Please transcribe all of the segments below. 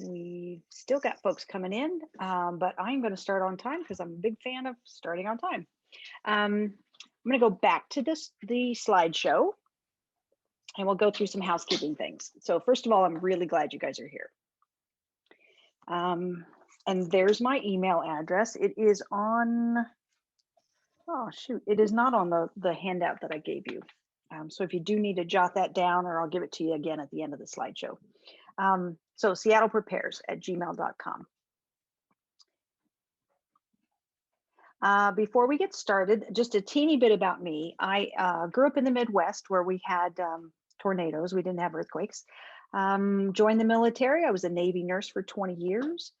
We've still got folks coming in, but I'm going to start on time because I'm a big fan of starting on time. I'm going to go back to the slideshow, and we'll go through some housekeeping things. So first of all, I'm really glad you guys are here. And there's my email address. It is on, oh shoot, it is not on the handout that I gave you. So if you do need to jot that down, or I'll give it to you again at the end of the slideshow. So seattleprepares@gmail.com. Before we get started, just a teeny bit about me. I grew up in the Midwest where we had tornadoes. We didn't have earthquakes. Joined the military. I was a Navy nurse for 20 years.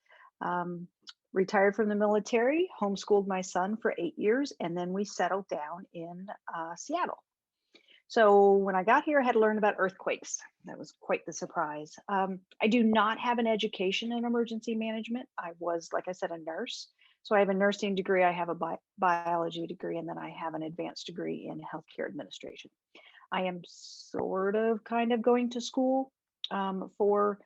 Retired from the military, homeschooled my son for 8 years, and then we settled down in Seattle. So when I got here, I had to learn about earthquakes. That was quite the surprise. I do not have an education in emergency management. I was, like I said, a nurse. So I have a nursing degree, I have a biology degree, and then I have an advanced degree in healthcare administration. I am kind of going to school for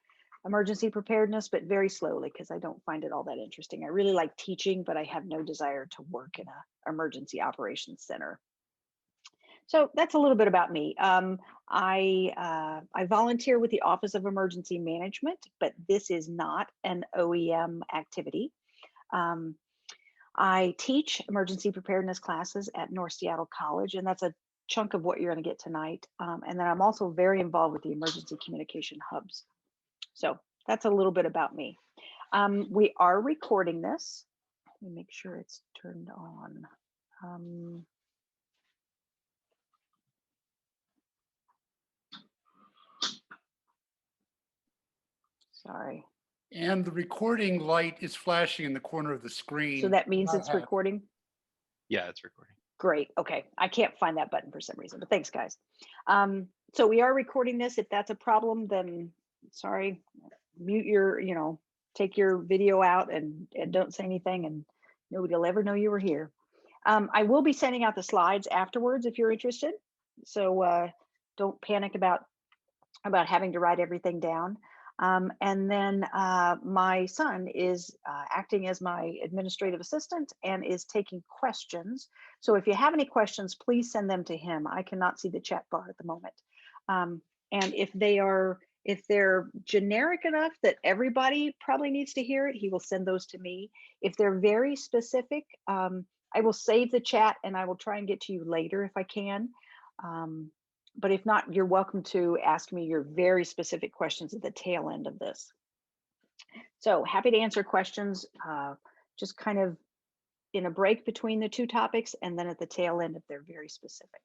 emergency preparedness, but very slowly because I don't find it all that interesting. I really like teaching, but I have no desire to work in an emergency operations center. So that's a little bit about me. I volunteer with the Office of Emergency Management, but this is not an OEM activity. I teach emergency preparedness classes at North Seattle College, and that's a chunk of what you're going to get tonight. And then I'm also very involved with the emergency communication hubs. So that's a little bit about me. We are recording this. Let me make sure it's turned on. Sorry. And the recording light is flashing in the corner of the screen. So that means it's recording? Yeah, it's recording. Great. Okay. I can't find that button for some reason, but thanks, guys. So we are recording this. If that's a problem, then sorry, mute your, take your video out and don't say anything, and nobody will ever know you were here. I will be sending out the slides afterwards if you're interested. So don't panic about having to write everything down. And then my son is acting as my administrative assistant and is taking questions. So if you have any questions, please send them to him. I cannot see the chat bar at the moment. And if they're generic enough that everybody probably needs to hear it, he will send those to me. If they're very specific, I will save the chat and I will try and get to you later if I can. But if not, you're welcome to ask me your very specific questions at the tail end of this. So happy to answer questions, just kind of in a break between the two topics, and then at the tail end if they're very specific.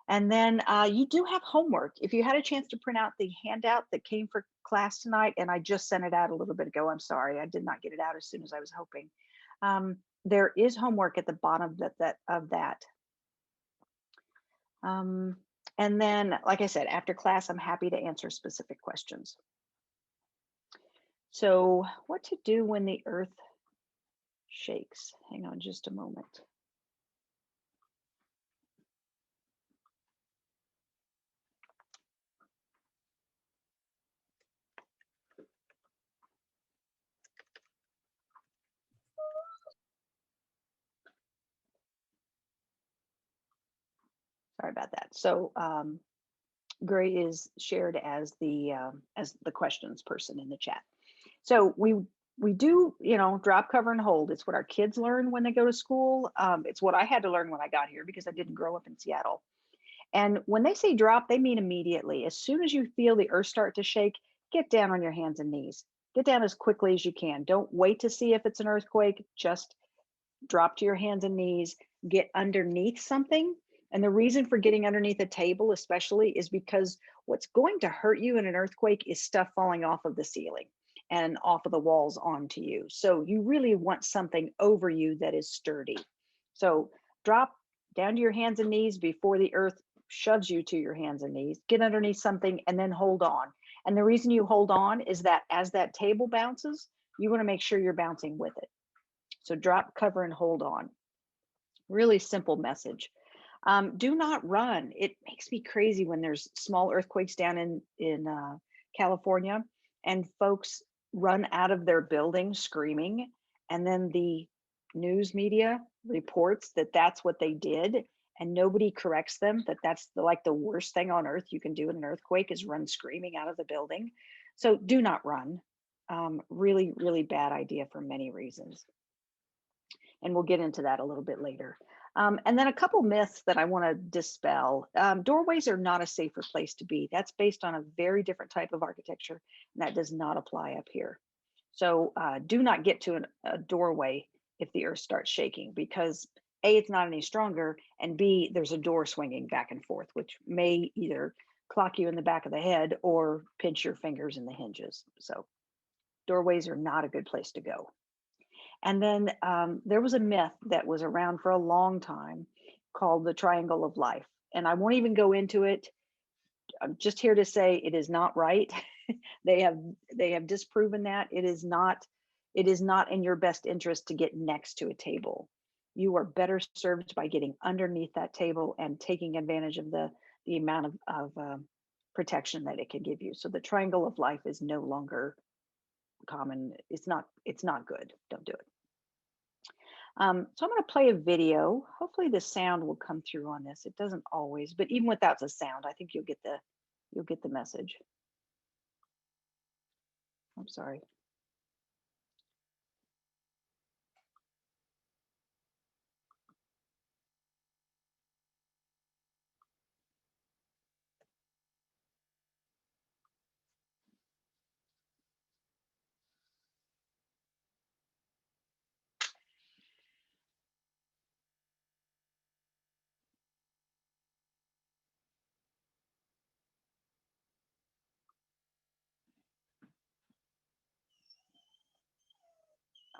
And then you do have homework. If you had a chance to print out the handout that came for class tonight, and I just sent it out a little bit ago, I'm sorry, I did not get it out as soon as I was hoping. There is homework at the bottom of that. And then, like I said, after class, I'm happy to answer specific questions. So what to do when the earth shakes? Hang on just a moment. Sorry about that. So Gray is shared as the questions person in the chat. So we do, drop, cover, and hold. It's what our kids learn when they go to school. It's what I had to learn when I got here because I didn't grow up in Seattle. And when they say drop, they mean immediately. As soon as you feel the earth start to shake, get down on your hands and knees. Get down as quickly as you can. Don't wait to see if it's an earthquake. Just drop to your hands and knees. Get underneath something. And the reason for getting underneath a table especially is because what's going to hurt you in an earthquake is stuff falling off of the ceiling and off of the walls onto you. So you really want something over you that is sturdy. So drop down to your hands and knees before the earth shoves you to your hands and knees. Get underneath something and then hold on. And the reason you hold on is that as that table bounces, you want to make sure you're bouncing with it. So drop, cover, and hold on. Really simple message. Do not run. It makes me crazy when there's small earthquakes down in California and folks run out of their building screaming, and then the news media reports that that's what they did, and nobody corrects them, that that's like the worst thing on earth you can do in an earthquake is run screaming out of the building. So do not run. Really, really bad idea for many reasons. And we'll get into that a little bit later. And then a couple myths that I want to dispel. Doorways are not a safer place to be. That's based on a very different type of architecture, and that does not apply up here. So do not get to a doorway if the earth starts shaking, because A, it's not any stronger, and B, there's a door swinging back and forth, which may either clock you in the back of the head or pinch your fingers in the hinges. So doorways are not a good place to go. And then there was a myth that was around for a long time called the triangle of life. And I won't even go into it. I'm just here to say it is not right. They have disproven that. It is not in your best interest to get next to a table. You are better served by getting underneath that table and taking advantage of the amount of protection that it can give you. So the triangle of life is no longer common. It's not good. Don't do it. So I'm going to play a video. Hopefully the sound will come through on this. It doesn't always, but even without the sound, I think you'll get the message. I'm sorry.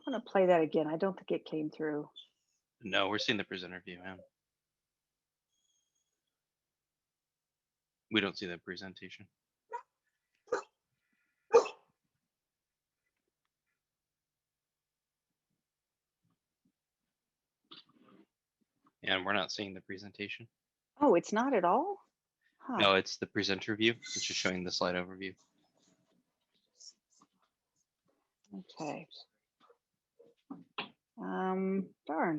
I'm going to play that again. I don't think it came through. No, we're seeing the presenter view, man. We don't see the presentation. And we're not seeing the presentation. Oh, it's not at all? Huh. No, it's the presenter view. It's just showing the slide overview. Okay. Darn.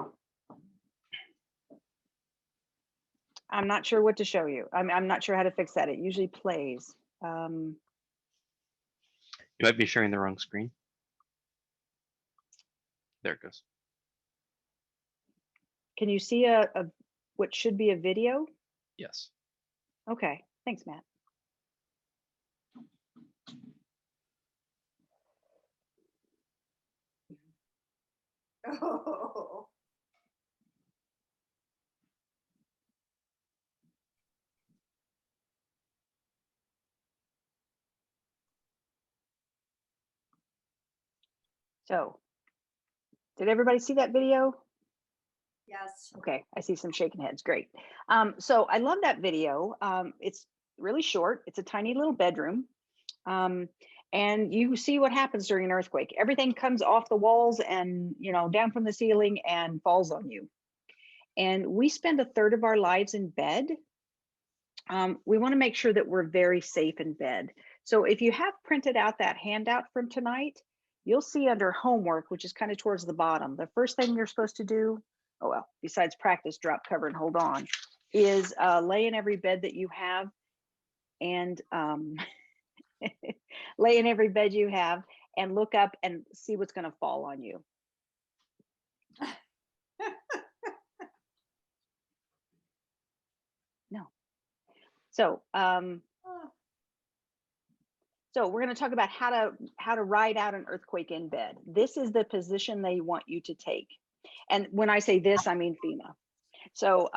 I'm not sure what to show you. I'm not sure how to fix that. It usually plays. You might be sharing the wrong screen. There it goes. Can you see a what should be a video? Yes. Okay, thanks, Matt. Oh. So, did everybody see that video? Yes. Okay, I see some shaking heads. Great. So I love that video. It's really short. It's a tiny little bedroom. And you see what happens during an earthquake. Everything comes off the walls and, down from the ceiling and falls on you. And we spend a third of our lives in bed. We want to make sure that we're very safe in bed. So if you have printed out that handout from tonight, you'll see under homework, which is kind of towards the bottom, the first thing you're supposed to do, besides practice, drop, cover, and hold on, is lay in every bed that you have and lay in every bed you have and look up and see what's going to fall on you. No. So, so we're going to talk about how to ride out an earthquake in bed. This is the position they want you to take. And when I say this, I mean FEMA. So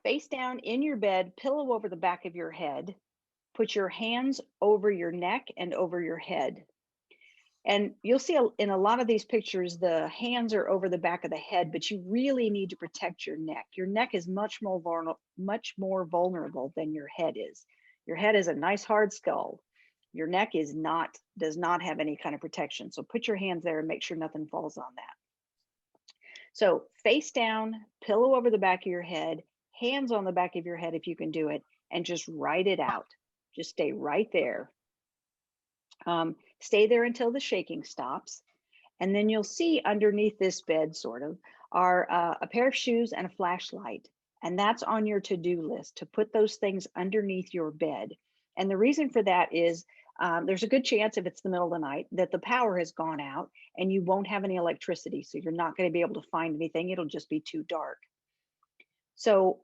face down in your bed, pillow over the back of your head, put your hands over your neck and over your head. And you'll see in a lot of these pictures, the hands are over the back of the head, but you really need to protect your neck. Your neck is much more vulnerable than your head is. Your head is a nice hard skull. Your neck does not have any kind of protection. So put your hands there and make sure nothing falls on that. So face down, pillow over the back of your head, hands on the back of your head if you can do it, and just ride it out. Just stay right there. Stay there until the shaking stops. And then you'll see underneath this bed, sort of, are a pair of shoes and a flashlight. And that's on your to-do list, to put those things underneath your bed. And the reason for that is there's a good chance, if it's the middle of the night, that the power has gone out and you won't have any electricity. So you're not going to be able to find anything. It'll just be too dark. So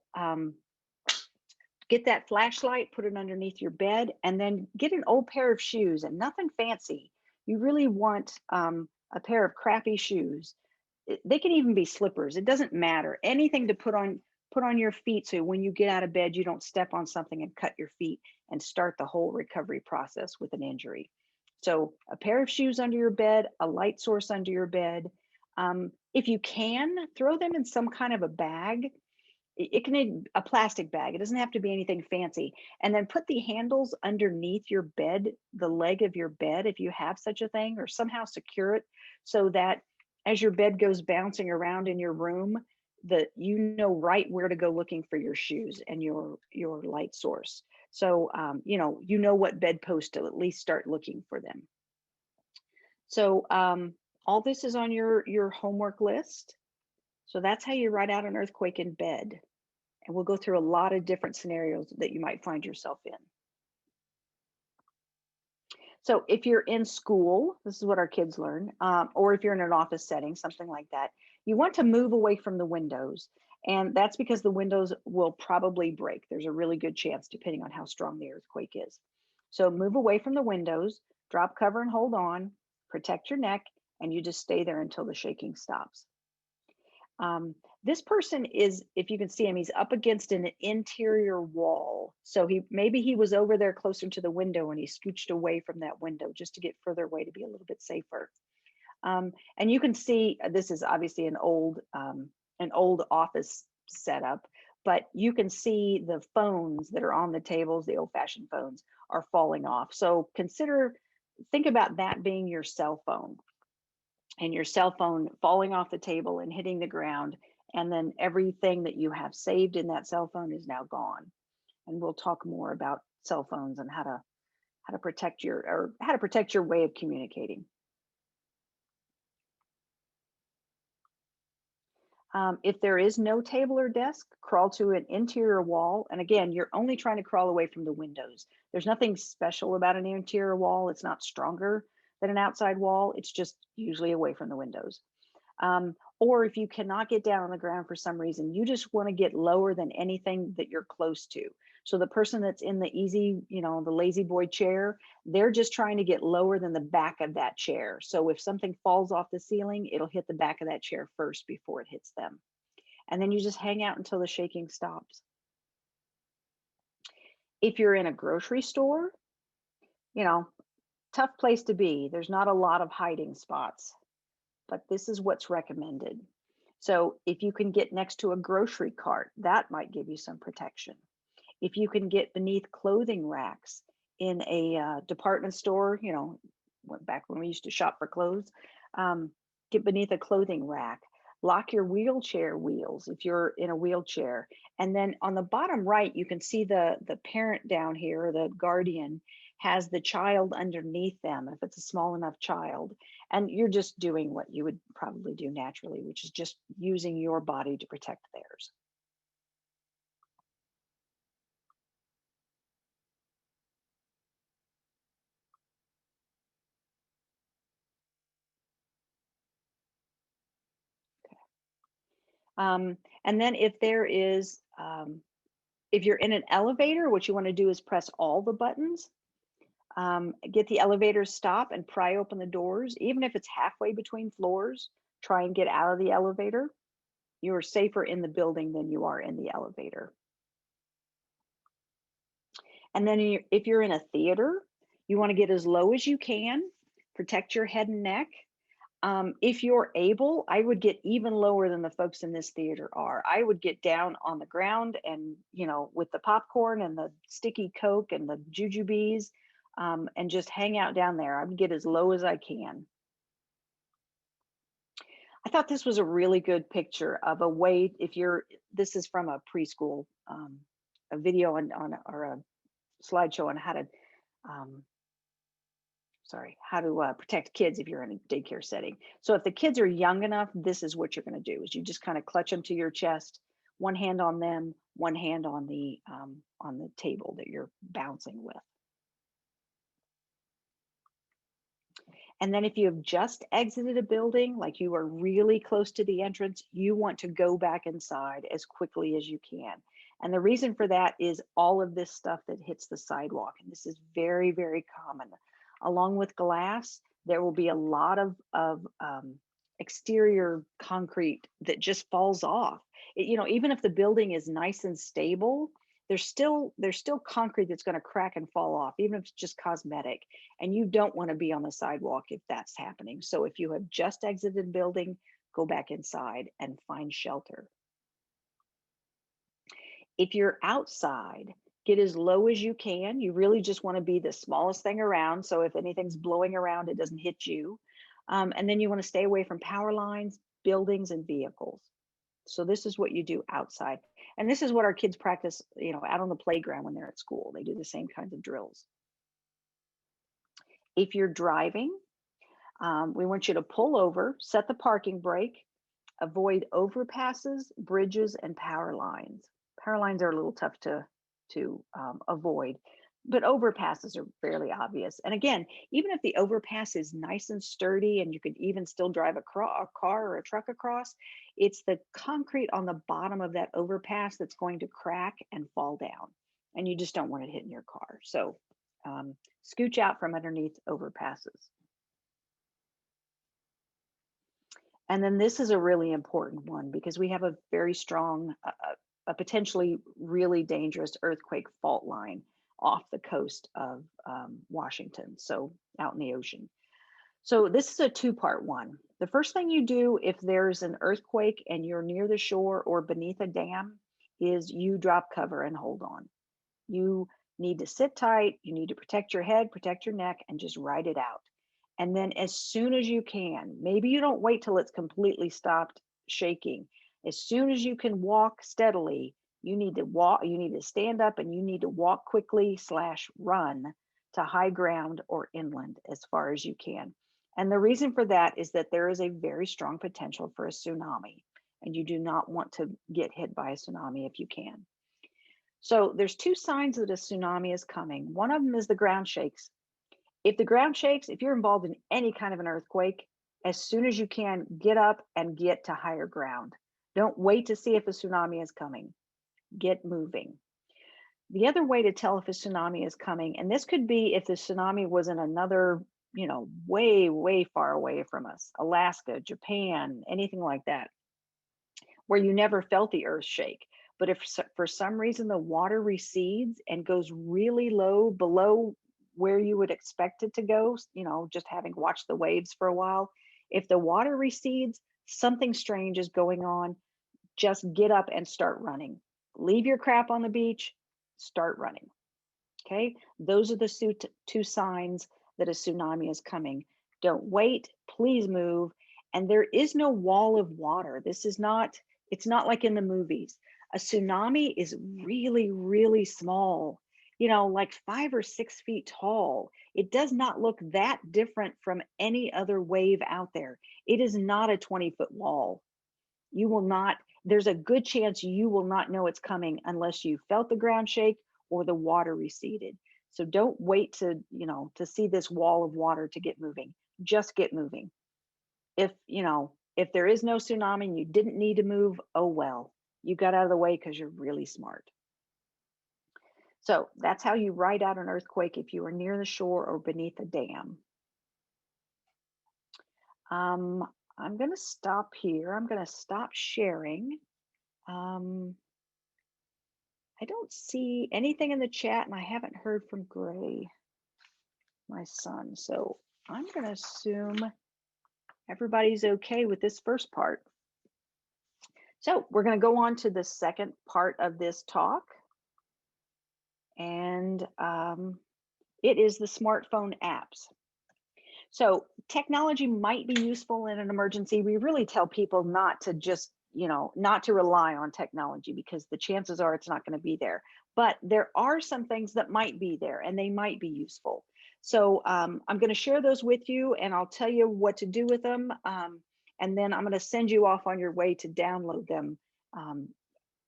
get that flashlight, put it underneath your bed, and then get an old pair of shoes, and nothing fancy. You really want a pair of crappy shoes. They can even be slippers. It doesn't matter. Anything to put on your feet, so when you get out of bed, you don't step on something and cut your feet and start the whole recovery process with an injury. So a pair of shoes under your bed, a light source under your bed. If you can, throw them in some kind of a bag. It can be a plastic bag. It doesn't have to be anything fancy. And then put the handles underneath your bed, the leg of your bed, if you have such a thing, or somehow secure it so that as your bed goes bouncing around in your room, that you know right where to go looking for your shoes and your light source. So you know what bedpost to at least start looking for them. So all this is on your homework list. So that's how you write out an earthquake in bed. And we'll go through a lot of different scenarios that you might find yourself in. So if you're in school, this is what our kids learn, or if you're in an office setting, something like that, you want to move away from the windows. And that's because the windows will probably break. There's a really good chance, depending on how strong the earthquake is. So move away from the windows, drop cover and hold on, protect your neck, and you just stay there until the shaking stops. This person is, if you can see him, he's up against an interior wall. So maybe he was over there closer to the window and he scooched away from that window just to get further away to be a little bit safer. And you can see this is obviously an old office setup, but you can see the phones that are on the tables, the old-fashioned phones, are falling off. So think about that being your cell phone, and your cell phone falling off the table and hitting the ground, and then everything that you have saved in that cell phone is now gone. And we'll talk more about cell phones and how to protect your way of communicating. If there is no table or desk, crawl to an interior wall. And again, you're only trying to crawl away from the windows. There's nothing special about an interior wall. It's not stronger than an outside wall. It's just usually away from the windows. Or if you cannot get down on the ground for some reason, you just want to get lower than anything that you're close to. So the person that's in the the lazy boy chair, they're just trying to get lower than the back of that chair. So if something falls off the ceiling, it'll hit the back of that chair first before it hits them. And then you just hang out until the shaking stops. If you're in a grocery store, tough place to be. There's not a lot of hiding spots, but this is what's recommended. So if you can get next to a grocery cart, that might give you some protection. If you can get beneath clothing racks in a department store, back when we used to shop for clothes, get beneath a clothing rack. Lock your wheelchair wheels if you're in a wheelchair. And then on the bottom right, you can see the parent down here, the guardian, has the child underneath them, if it's a small enough child. And you're just doing what you would probably do naturally, which is just using your body to protect theirs. And then if you're in an elevator, what you want to do is press all the buttons, get the elevator stop and pry open the doors. Even if it's halfway between floors, try and get out of the elevator. You are safer in the building than you are in the elevator. And then if you're in a theater, you want to get as low as you can, protect your head and neck. If you're able, I would get even lower than the folks in this theater are. I would get down on the ground and, with the popcorn and the sticky Coke and the jujubes, and just hang out down there. I would get as low as I can. I thought this was a really good picture of a way, this is from a preschool, a video or a slideshow on how to how to protect kids if you're in a daycare setting. So if the kids are young enough, this is what you're going to do: is you just kind of clutch them to your chest, one hand on them, one hand on the table that you're bouncing with. And then if you have just exited a building, like you are really close to the entrance, you want to go back inside as quickly as you can. And the reason for that is all of this stuff that hits the sidewalk. And this is very, very common. Along with glass, there will be a lot of exterior concrete that just falls off. Even if the building is nice and stable, there's still concrete that's going to crack and fall off, even if it's just cosmetic. And you don't want to be on the sidewalk if that's happening. So if you have just exited the building, go back inside and find shelter. If you're outside, get as low as you can. You really just want to be the smallest thing around. So if anything's blowing around, it doesn't hit you. And then you want to stay away from power lines, buildings, and vehicles. So this is what you do outside. And this is what our kids practice, out on the playground when they're at school. They do the same kinds of drills. If you're driving, we want you to pull over, set the parking brake, avoid overpasses, bridges, and power lines. Power lines are a little tough to avoid, but overpasses are fairly obvious. And again, even if the overpass is nice and sturdy and you could even still drive a car or a truck across, it's the concrete on the bottom of that overpass that's going to crack and fall down. And you just don't want it hitting your car. So scooch out from underneath overpasses. And then this is a really important one because we have a very strong, a potentially really dangerous earthquake fault line off the coast of Washington, so out in the ocean. So this is a two-part one. The first thing you do if there's an earthquake and you're near the shore or beneath a dam is you drop cover and hold on. You need to sit tight, you need to protect your head, protect your neck, and just ride it out. And then as soon as you can, maybe you don't wait till it's completely stopped shaking. As soon as you can walk steadily, you need to stand up and you need to walk quickly / run to high ground or inland as far as you can. And the reason for that is that there is a very strong potential for a tsunami, and you do not want to get hit by a tsunami if you can. So there's two signs that a tsunami is coming. One of them is the ground shakes. If the ground shakes, if you're involved in any kind of an earthquake, as soon as you can, get up and get to higher ground. Don't wait to see if a tsunami is coming. Get moving. The other way to tell if a tsunami is coming, and this could be if the tsunami was in another, way, way far away from us, Alaska, Japan, anything like that, where you never felt the earth shake. But if for some reason the water recedes and goes really low below where you would expect it to go, just having watched the waves for a while, if the water recedes, something strange is going on. Just get up and start running. Leave your crap on the beach, start running. Okay, those are the two signs that a tsunami is coming. Don't wait, please move. And there is no wall of water. It's not like in the movies. A tsunami is really, really small, like 5 or 6 feet tall. It does not look that different from any other wave out there. It is not a 20-foot wall. There's a good chance you will not know it's coming unless you felt the ground shake or the water receded. So don't wait to see this wall of water to get moving. Just get moving. If there is no tsunami and you didn't need to move, oh well, you got out of the way because you're really smart. So that's how you ride out an earthquake if you are near the shore or beneath a dam. I'm going to stop here. I'm going to stop sharing. I don't see anything in the chat, and I haven't heard from Gray, my son. So I'm going to assume everybody's okay with this first part. So we're going to go on to the second part of this talk. And it is the smartphone apps. So technology might be useful in an emergency. We really tell people not to just, not to rely on technology because the chances are it's not going to be there. But there are some things that might be there and they might be useful. So I'm going to share those with you, and I'll tell you what to do with them. And then I'm going to send you off on your way to download them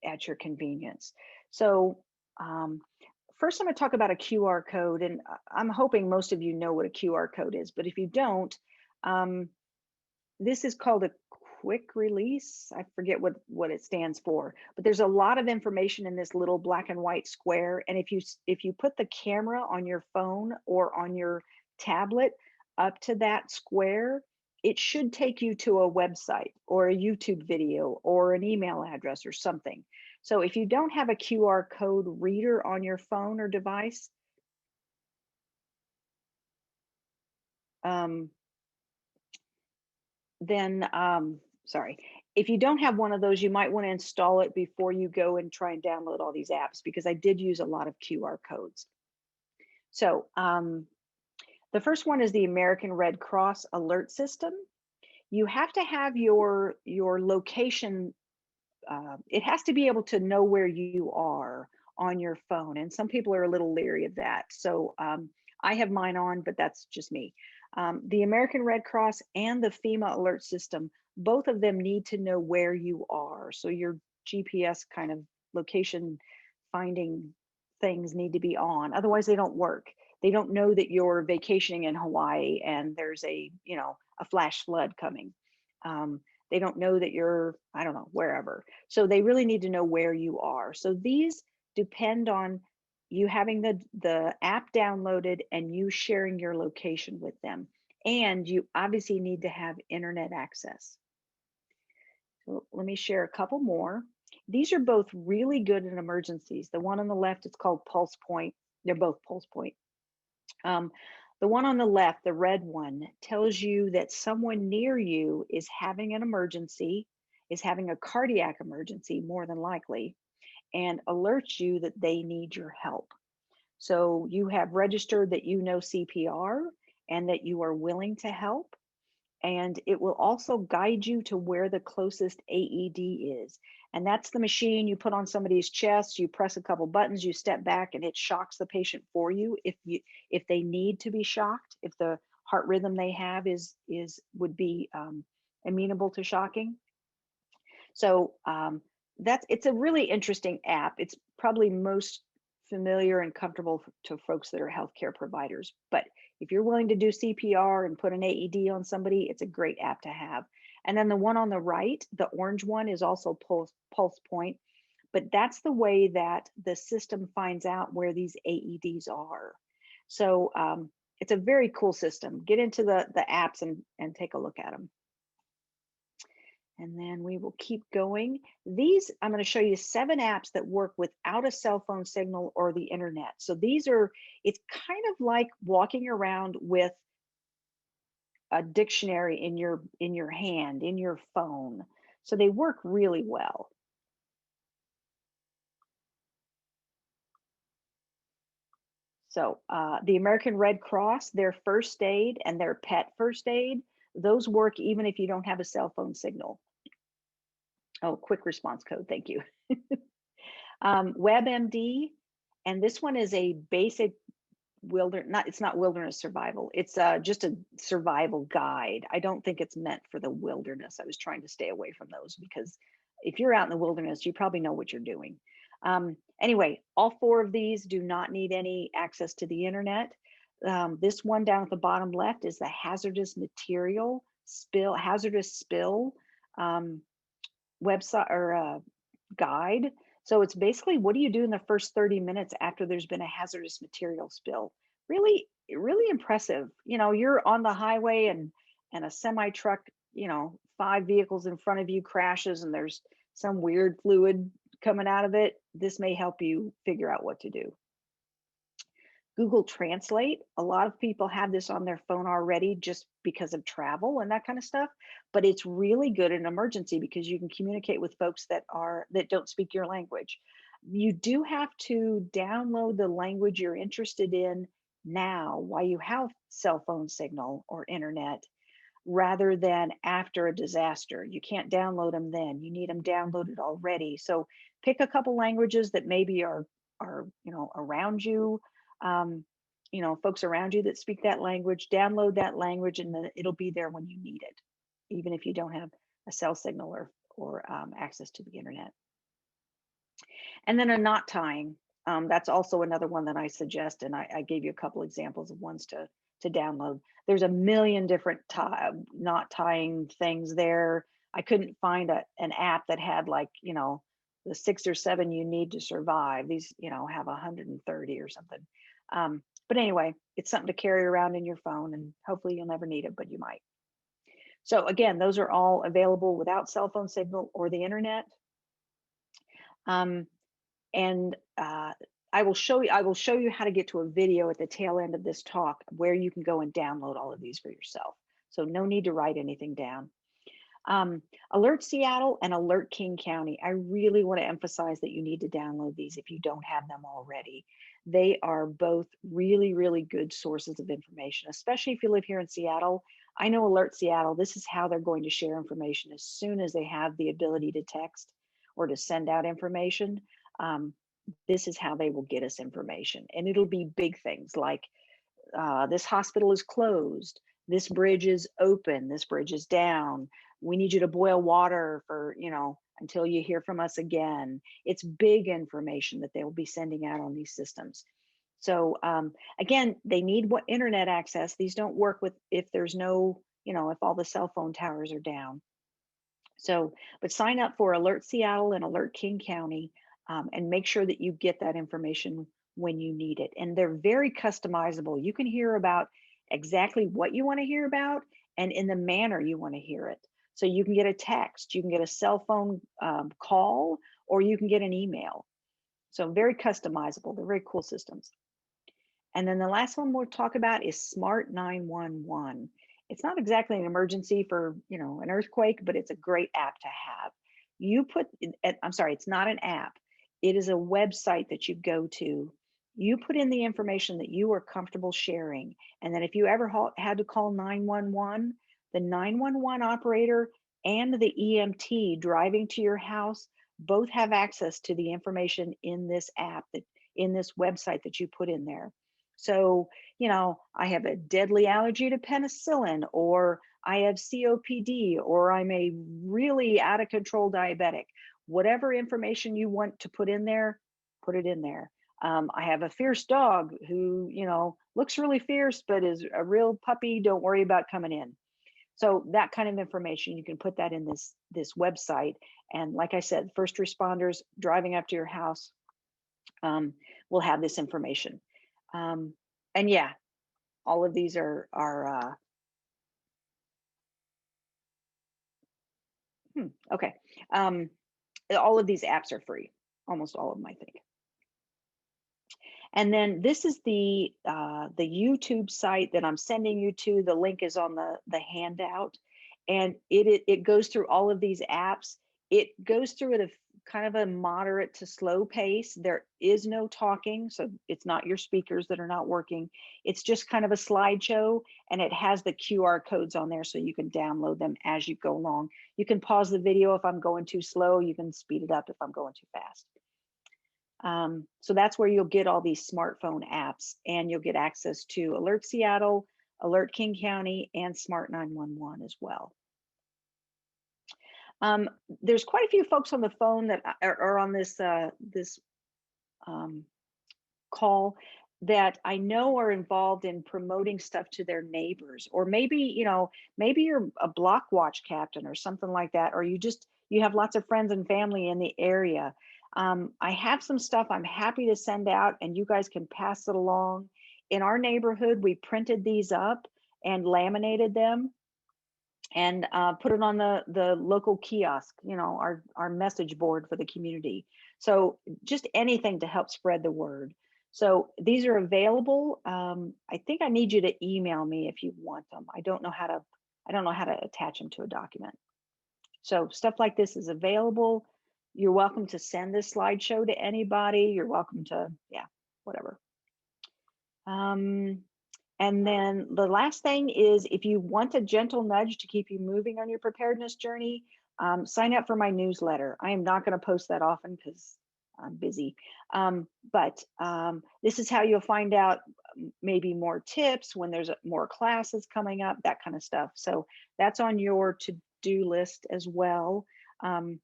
at your convenience. So first, I'm going to talk about a QR code, and I'm hoping most of you know what a QR code is. But if you don't, this is called a quick release. I forget what it stands for, but there's a lot of information in this little black and white square. And if you put the camera on your phone or on your tablet up to that square, it should take you to a website or a YouTube video or an email address or something. So if you don't have a QR code reader on your phone or device, then sorry, if you don't have one of those, you might want to install it before you go and try and download all these apps, because I did use a lot of QR codes. So the first one is the American Red Cross alert system. You have to have your location. It has to be able to know where you are on your phone, and some people are a little leery of that. So I have mine on, but that's just me. The American Red Cross and the FEMA alert system, both of them need to know where you are. So your GPS kind of location finding things need to be on. Otherwise, they don't work. They don't know that you're vacationing in Hawaii and there's a flash flood coming. They don't know that you're, I don't know, wherever. So they really need to know where you are. So these depend on you having the app downloaded and you sharing your location with them. And you obviously need to have internet access. So let me share a couple more. These are both really good in emergencies. The one on the left is called Pulsepoint. They're both Pulsepoint. The one on the left, the red one, tells you that someone near you is having an emergency, is having a cardiac emergency, more than likely, and alerts you that they need your help. So you have registered that you know CPR and that you are willing to help. And it will also guide you to where the closest AED is. And that's the machine you put on somebody's chest, you press a couple buttons, you step back, and it shocks the patient for you if they need to be shocked, if the heart rhythm they have would be amenable to shocking. So it's a really interesting app. It's probably most familiar and comfortable to folks that are healthcare providers. But if you're willing to do CPR and put an AED on somebody, it's a great app to have. And then the one on the right, the orange one, is also Pulsepoint, but that's the way that the system finds out where these AEDs are. So it's a very cool system. Get into the apps and take a look at them. And then we will keep going. These, I'm going to show you 7 apps that work without a cell phone signal or the internet. So these are, it's kind of like walking around with a dictionary in your hand, in your phone. So they work really well. So the American Red Cross, their first aid and their pet first aid, those work even if you don't have a cell phone signal. Oh, quick response code, thank you. WebMD, and this one is a basic it's not wilderness survival. It's just a survival guide. I don't think it's meant for the wilderness. I was trying to stay away from those because if you're out in the wilderness, you probably know what you're doing. Anyway, all 4 of these do not need any access to the internet. This one down at the bottom left is the hazardous spill website or guide. So it's basically, what do you do in the first 30 minutes after there's been a hazardous material spill? Really, really impressive. You know, you're on the highway and a semi truck, 5 vehicles in front of you crashes and there's some weird fluid coming out of it. This may help you figure out what to do. Google Translate, a lot of people have this on their phone already just because of travel and that kind of stuff, but it's really good in emergency because you can communicate with folks that don't speak your language. You do have to download the language you're interested in now while you have cell phone signal or internet, rather than after a disaster. You can't download them then. You need them downloaded already. So pick a couple languages that maybe are around you. folks around you that speak that language, download that language, and then it'll be there when you need it, even if you don't have a cell signal or access to the internet. And then a knot tying. That's also another one that I suggest, and I gave you a couple examples of ones to download. There's a million different knot tying things there. I couldn't find an app that had like, the 6 or 7 you need to survive. These, have 130 or something. But anyway, it's something to carry around in your phone, and hopefully you'll never need it, but you might. So again, those are all available without cell phone signal or the internet. And I will show you how to get to a video at the tail end of this talk where you can go and download all of these for yourself. So no need to write anything down. Alert Seattle and Alert King County. I really want to emphasize that you need to download these if you don't have them already. They are both really, really good sources of information, especially if you live here in Seattle. I know Alert Seattle, this is how they're going to share information as soon as they have the ability to text or to send out information. This is how they will get us information, and it'll be big things like this hospital is closed, this bridge is open, this bridge is down, we need you to boil water for until you hear from us again. It's big information that they will be sending out on these systems. So again, they need what internet access. These don't work with if there's no, if all the cell phone towers are down. So, but sign up for Alert Seattle and Alert King County, and make sure that you get that information when you need it. And they're very customizable. You can hear about exactly what you want to hear about and in the manner you want to hear it. So you can get a text, you can get a cell phone call, or you can get an email. So very customizable. They're very cool systems. And then the last one we'll talk about is Smart 911. It's not exactly an emergency for, an earthquake, but it's a great app to have. It's not an app. It is a website that you go to. You put in the information that you are comfortable sharing. And then if you ever had to call 911, the 911 operator and the EMT driving to your house both have access to the information in this app, in this website that you put in there. So, I have a deadly allergy to penicillin, or I have COPD, or I'm a really out of control diabetic. Whatever information you want to put in there, put it in there. I have a fierce dog who, looks really fierce, but is a real puppy. Don't worry about coming in. So that kind of information, you can put that in this website. And like I said, first responders driving up to your house will have this information. And yeah, all of these are okay. All of these apps are free, almost all of them, I think. And then this is the YouTube site that I'm sending you to. The link is on the handout, and it goes through all of these apps. It goes through at a kind of a moderate to slow pace. There is no talking, so it's not your speakers that are not working. It's just kind of a slideshow, and it has the QR codes on there so you can download them as you go along. You can pause the video if I'm going too slow. You can speed it up if I'm going too fast. So that's where you'll get all these smartphone apps, and you'll get access to Alert Seattle, Alert King County, and Smart 911 as well. There's quite a few folks on the phone that are on this call that I know are involved in promoting stuff to their neighbors, or maybe maybe you're a block watch captain or something like that, or you have lots of friends and family in the area. I have some stuff I'm happy to send out, and you guys can pass it along. In our neighborhood, we printed these up and laminated them and put it on the local kiosk, our message board for the community. So just anything to help spread the word. So these are available. I think I need you to email me if you want them. I don't know how to attach them to a document. So stuff like this is available. You're welcome to send this slideshow to anybody. You're welcome to, whatever. And then the last thing is, if you want a gentle nudge to keep you moving on your preparedness journey, sign up for my newsletter. I am not going to post that often because I'm busy. But this is how you'll find out maybe more tips when there's more classes coming up, that kind of stuff. So that's on your to-do list as well. And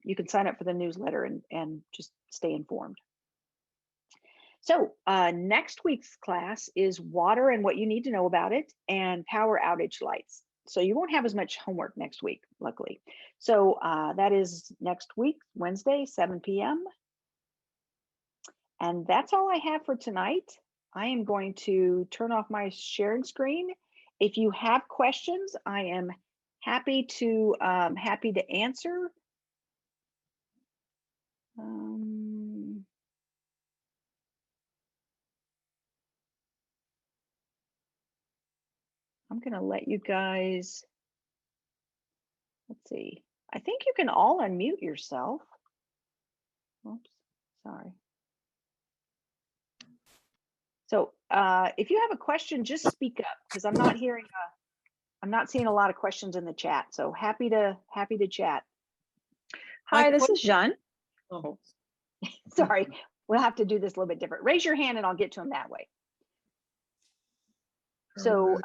you can sign up for the newsletter and just stay informed. So next week's class is water and what you need to know about it, and power outage lights. So you won't have as much homework next week, luckily. So that is next week, Wednesday, 7 p.m. And that's all I have for tonight. I am going to turn off my sharing screen. If you have questions, I am happy to answer. I'm going to let you guys, let's see. I think you can all unmute yourself. Oops, sorry. So if you have a question, just speak up, because I'm not hearing, I'm not seeing a lot of questions in the chat. So happy to chat. Hi, this is Jean. Oh. Sorry, we'll have to do this a little bit different. Raise your hand and I'll get to them that way. So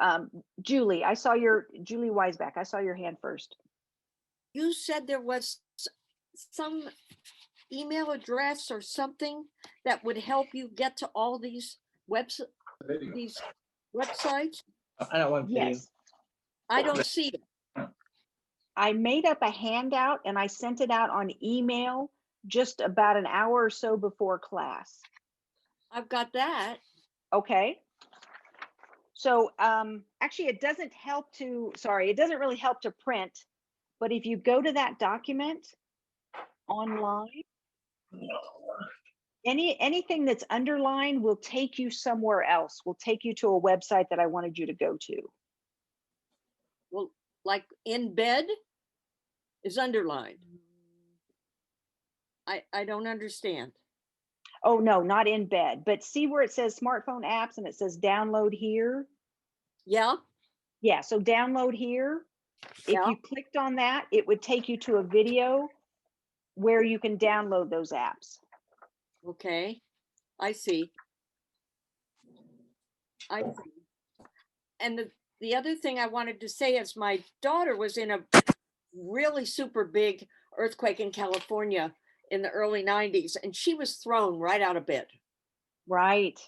Julie Weisbach, I saw your hand first. You said there was some email address or something that would help you get to all these websites. I don't want video. Yes. I don't see it. I made up a handout and I sent it out on email just about an hour or so before class. I've got that. Okay. So actually it doesn't really help to print, but if you go to that document online, anything that's underlined will take you somewhere else, will take you to a website that I wanted you to go to. Well, like in bed is underlined. I don't understand. Oh, no, not in bed, but see where it says smartphone apps and it says download here? Yeah. Yeah, so download here. Yeah. If you clicked on that, it would take you to a video where you can download those apps. Okay. I see. And the other thing I wanted to say is my daughter was in a really super big earthquake in California in the early 90s, and she was thrown right out of bed. Right.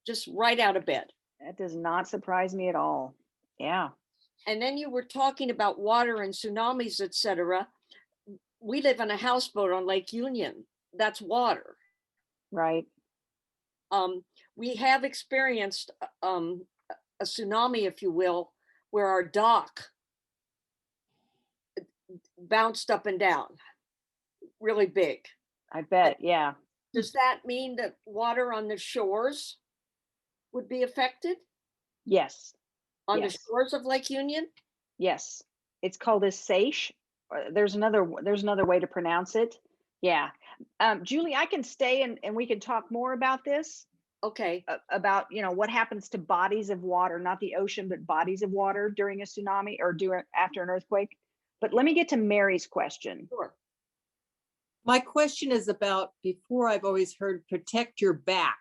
Just right out of bed. That does not surprise me at all. Yeah. And then you were talking about water and tsunamis, etc. We live on a houseboat on Lake Union. That's water. Right. We have experienced a tsunami, if you will, where our dock bounced up and down, really big. I bet, yeah. Does that mean that water on the shores would be affected? Yes. On yes. the shores of Lake Union? Yes. It's called a seiche. There's another way to pronounce it. Yeah. Julie, I can stay and we can talk more about this. Okay. About, what happens to bodies of water, not the ocean, but bodies of water during a tsunami or after an earthquake. But let me get to Mary's question. Sure. My question is about, before I've always heard protect your back,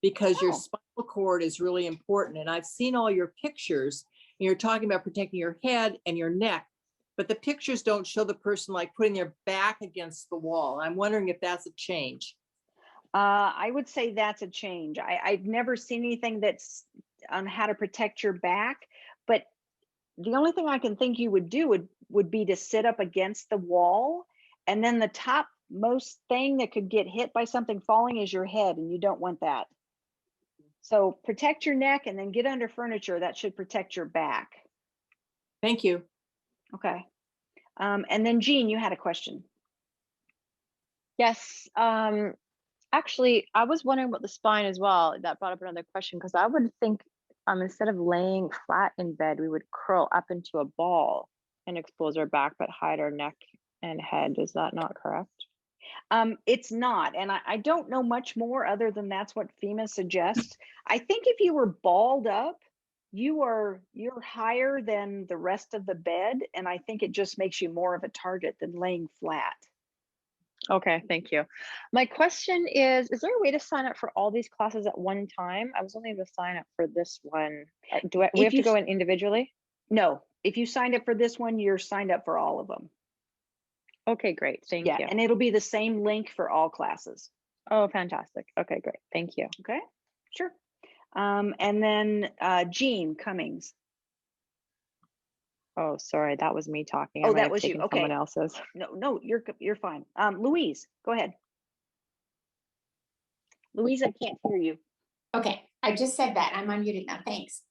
because your spinal cord is really important. And I've seen all your pictures and you're talking about protecting your head and your neck, but the pictures don't show the person like putting their back against the wall. I'm wondering if that's a change. I would say that's a change. I've never seen anything that's on how to protect your back, but the only thing I can think you would do would be to sit up against the wall, and then the topmost thing that could get hit by something falling is your head, and you don't want that. So protect your neck and then get under furniture. That should protect your back. Thank you. Okay. And then Jean, you had a question. Yes. Actually, I was wondering about the spine as well. That brought up another question, because I would think instead of laying flat in bed, we would curl up into a ball and expose our back, but hide our neck and head. Is that not correct? It's not, and I don't know much more other than that's what FEMA suggests. I think if you were balled up, you're higher than the rest of the bed, and I think it just makes you more of a target than laying flat. Okay, thank you. My question is there a way to sign up for all these classes at one time? I was only able to sign up for this one. We If have you to go s- in individually? No, if you signed up for this one, you're signed up for all of them. Okay, great. Thank Yeah, you. and it'll be the same link for all classes. Oh, fantastic. Okay, great. Thank you. Okay, sure. And then Jean Cummings. Oh, sorry, that was me talking. I Oh, might that have was you. taken someone Okay. else's. No, you're fine. Louise, go ahead. Louise, I can't hear you. Okay, I just said that. I'm unmuted now. Thanks.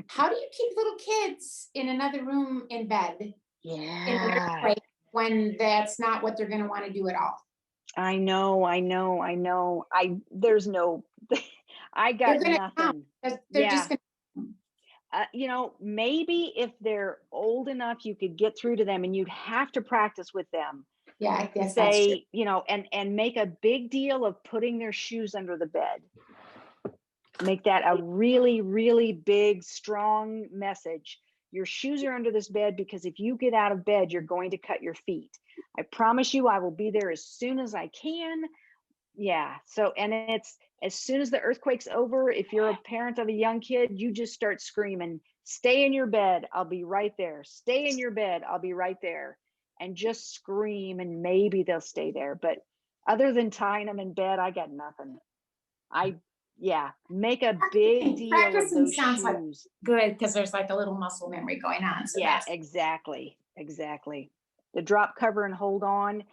How do you keep little kids in another room in bed in an Yeah, earthquake when that's not what they're going to want to do at all? I know. There's no, I They're got going to come. nothing. They're Yeah. just going Maybe if they're old enough, you could get through to them, and you'd have to practice with them. to, yeah, I guess that's true. Say, and make a big deal of putting their shoes under the bed. Make that a really, really big, strong message. Your shoes are under this bed because if you get out of bed, you're going to cut your feet. I promise you, I will be there as soon as I can. Yeah. So, and it's as soon as the earthquake's over, if you're a parent of a young kid, you just start screaming, stay in your bed. I'll be right there. Stay in your bed. I'll be right there. And just scream, and maybe they'll stay there. But other than tying them in bed, I got nothing. Make a big deal of Practicing those sounds like shoes. good because there's like a little muscle memory going on. So Yeah, that's exactly. The drop, cover, and hold on.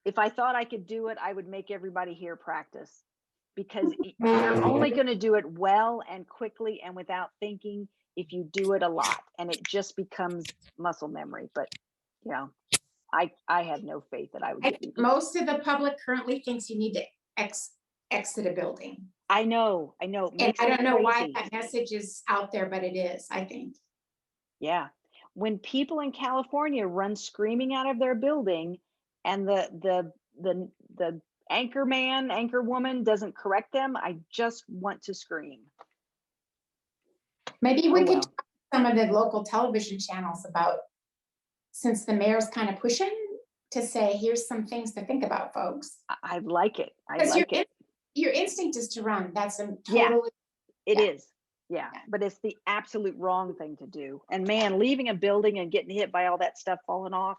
If I thought I could do it, I would make everybody here practice, because you're only going to do it well and quickly and without thinking if you do it a lot, and it just becomes muscle memory. But I have no faith that I would I get think through this. most of the public currently thinks you need to exit a building. I know. It And makes I me don't know why crazy. that message is out there, but it is, I think. Yeah. When people in California run screaming out of their building, and the anchor man, anchor woman doesn't correct them, I just want to scream. Maybe we Oh, could well. talk to some of the local television channels about, since the mayor's kind of pushing to say, here's some things to think about, folks. I like it. I 'Cause like it. your instinct is to run. That's a Yeah. totally, It Yeah. is. Yeah. But it's the absolute wrong thing to do. And man, leaving a building and getting hit by all that stuff falling off.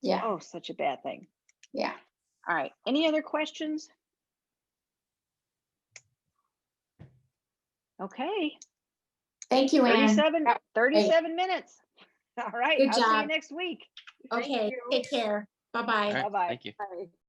yeah, Oh, such a bad thing. yeah. All right. Any other questions? Okay. Thank you, Ann. 37 minutes. All right. Good I'll see you job. next week. Okay, take care. Bye-bye. All right, Bye-bye. thank you. Bye.